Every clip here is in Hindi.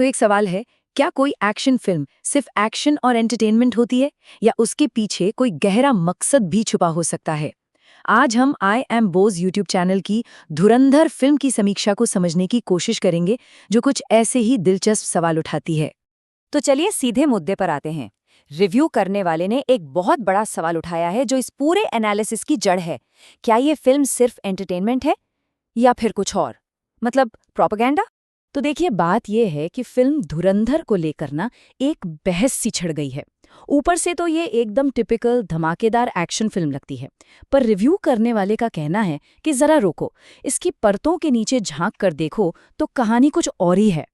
तो एक सवाल है, क्या कोई एक्शन फिल्म सिर्फ एक्शन और एंटरटेनमेंट होती है या उसके पीछे कोई गहरा मकसद भी छुपा हो सकता है? आज हम I am Bhoj YouTube channel की धुरंधर फिल्म की समीक्षा को समझने की कोशिश करेंगे, जो कुछ ऐसे ही दिलचस्प सवाल उठाती है। तो चलिए सीधे मुद्दे पर आते हैं। रिव्यू करने वाले ने एक बहुत बड़ा सवाल उठाया है जो इस पूरे एनालिसिस की जड़ है। क्या ये फिल्म सिर्फ एंटरटेनमेंट है या फिर कुछ और, मतलब प्रोपेगेंडा? तो देखिए, बात यह है कि फिल्म धुरंधर को लेकर ना एक बहस सी छिड़ गई है। ऊपर से तो ये एकदम टिपिकल धमाकेदार एक्शन फिल्म लगती है, पर रिव्यू करने वाले का कहना है कि जरा रोको, इसकी परतों के नीचे झांक कर देखो तो कहानी कुछ और ही है।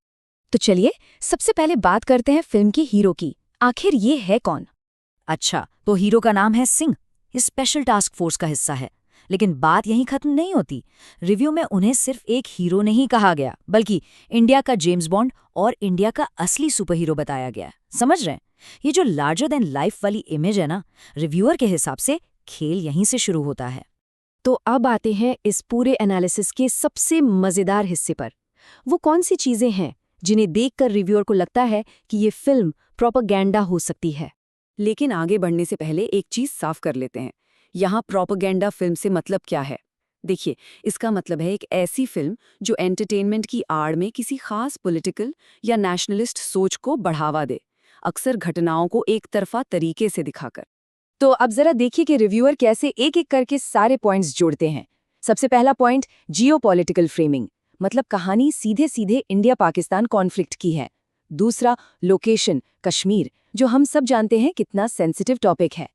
तो चलिए सबसे पहले बात करते हैं फिल्म के हीरो की। आखिर ये है कौन? अच्छा, तो हीरो का नाम है सिंह। ये स्पेशल टास्क फोर्स का हिस्सा है। लेकिन बात यहीं खत्म नहीं होती। रिव्यू में उन्हें सिर्फ एक हीरो नहीं कहा गया, बल्कि इंडिया का जेम्स बॉन्ड और इंडिया का असली सुपर हीरो बताया गया। समझ रहे हैं? ये जो लार्जर देन लाइफ वाली इमेज है ना, रिव्यूअर के हिसाब से खेल यहीं से शुरू होता है। तो अब आते हैं इस पूरे एनालिसिस के सबसे मजेदार हिस्से पर। वो कौन सी चीजें हैं जिन्हें देखकर रिव्यूअर को लगता है कि ये फिल्म प्रोपेगेंडा हो सकती है? लेकिन आगे बढ़ने से पहले एक चीज साफ कर लेते हैं। यहाँ प्रोपेगेंडा फिल्म से मतलब क्या है? देखिए, इसका मतलब है एक ऐसी फिल्म जो एंटरटेनमेंट की आड़ में किसी खास पॉलिटिकल या नेशनलिस्ट सोच को बढ़ावा दे, अक्सर घटनाओं को एक तरफा तरीके से दिखाकर। तो अब जरा देखिए कि रिव्यूअर कैसे एक एक करके सारे पॉइंट्स जोड़ते हैं। सबसे पहला पॉइंट, जियोपॉलिटिकल फ्रेमिंग, मतलब कहानी सीधे सीधे इंडिया पाकिस्तान कॉन्फ्लिक्ट की है। दूसरा, लोकेशन, कश्मीर, जो हम सब जानते हैं कितना सेंसिटिव टॉपिक है।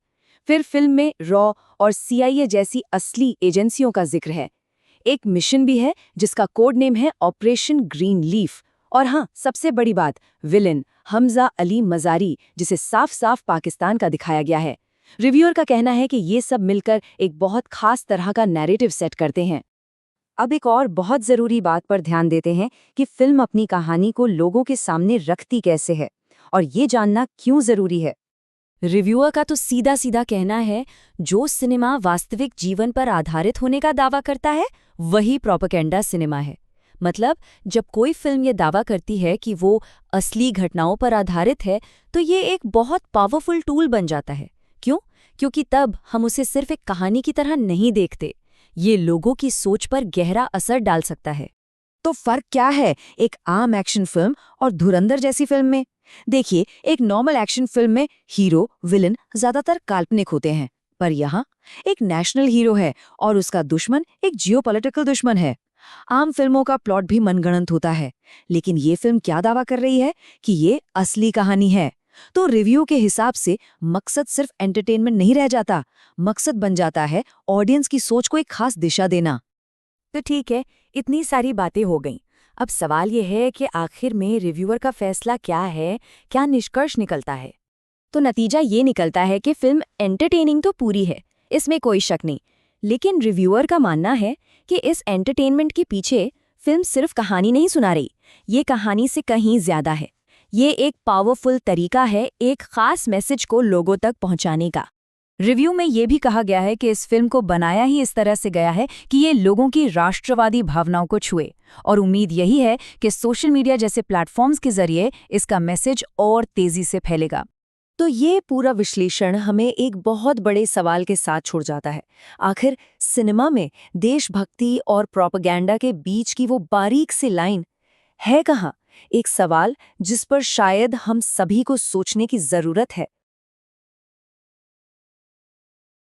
फिर फिल्म में रॉ और सीआईए जैसी असली एजेंसियों का जिक्र है। एक मिशन भी है जिसका कोड नेम है ऑपरेशन ग्रीन लीफ। और हाँ, सबसे बड़ी बात, विलेन हमजा अली मजारी, जिसे साफ साफ पाकिस्तान का दिखाया गया है। रिव्यूअर का कहना है कि ये सब मिलकर एक बहुत खास तरह का नैरेटिव सेट करते हैं। अब एक और बहुत जरूरी बात पर ध्यान देते हैं कि फिल्म अपनी कहानी को लोगों के सामने रखती कैसे है, और ये जानना क्यों जरूरी है। रिव्यूअर का तो सीधा सीधा कहना है, जो सिनेमा वास्तविक जीवन पर आधारित होने का दावा करता है वही प्रोपेगेंडा सिनेमा है। मतलब जब कोई फिल्म ये दावा करती है कि वो असली घटनाओं पर आधारित है, तो ये एक बहुत पावरफुल टूल बन जाता है। क्यों? क्योंकि तब हम उसे सिर्फ एक कहानी की तरह नहीं देखते, ये लोगों की सोच पर गहरा असर डाल सकता है। तो फर्क क्या है एक आम एक्शन फिल्म और धुरंधर जैसी फिल्म में? देखिए, एक नॉर्मल एक्शन फिल्म में हीरो विलन ज्यादातर काल्पनिक होते हैं, पर यहाँ एक नेशनल हीरो है और उसका दुश्मन एक जियोपॉलिटिकल दुश्मन है। आम फिल्मों का प्लॉट भी मनगढ़ंत होता है, लेकिन ये फिल्म क्या दावा कर रही है कि ये असली कहानी है। तो रिव्यू के हिसाब से मकसद सिर्फ एंटरटेनमेंट नहीं रह जाता, मकसद बन जाता है ऑडियंस की सोच को एक खास दिशा देना। तो ठीक है, इतनी सारी बातें हो गईं। अब सवाल ये है कि आखिर में रिव्यूअर का फैसला क्या है, क्या निष्कर्ष निकलता है? तो नतीजा ये निकलता है कि फिल्म एंटरटेनिंग तो पूरी है, इसमें कोई शक नहीं। लेकिन रिव्यूअर का मानना है कि इस एंटरटेनमेंट के पीछे फिल्म सिर्फ कहानी नहीं सुना रही, ये कहानी से कहीं ज्यादा है। ये एक पावरफुल तरीका है एक खास मैसेज को लोगों तक पहुंचाने का। रिव्यू में ये भी कहा गया है कि इस फिल्म को बनाया ही इस तरह से गया है कि ये लोगों की राष्ट्रवादी भावनाओं को छुए, और उम्मीद यही है कि सोशल मीडिया जैसे प्लेटफॉर्म्स के जरिए इसका मैसेज और तेजी से फैलेगा। तो ये पूरा विश्लेषण हमें एक बहुत बड़े सवाल के साथ छोड़ जाता है। आखिर सिनेमा में देशभक्ति और प्रोपेगेंडा के बीच की वो बारीक सी लाइन है कहाँ? एक सवाल जिस पर शायद हम सभी को सोचने की जरूरत है।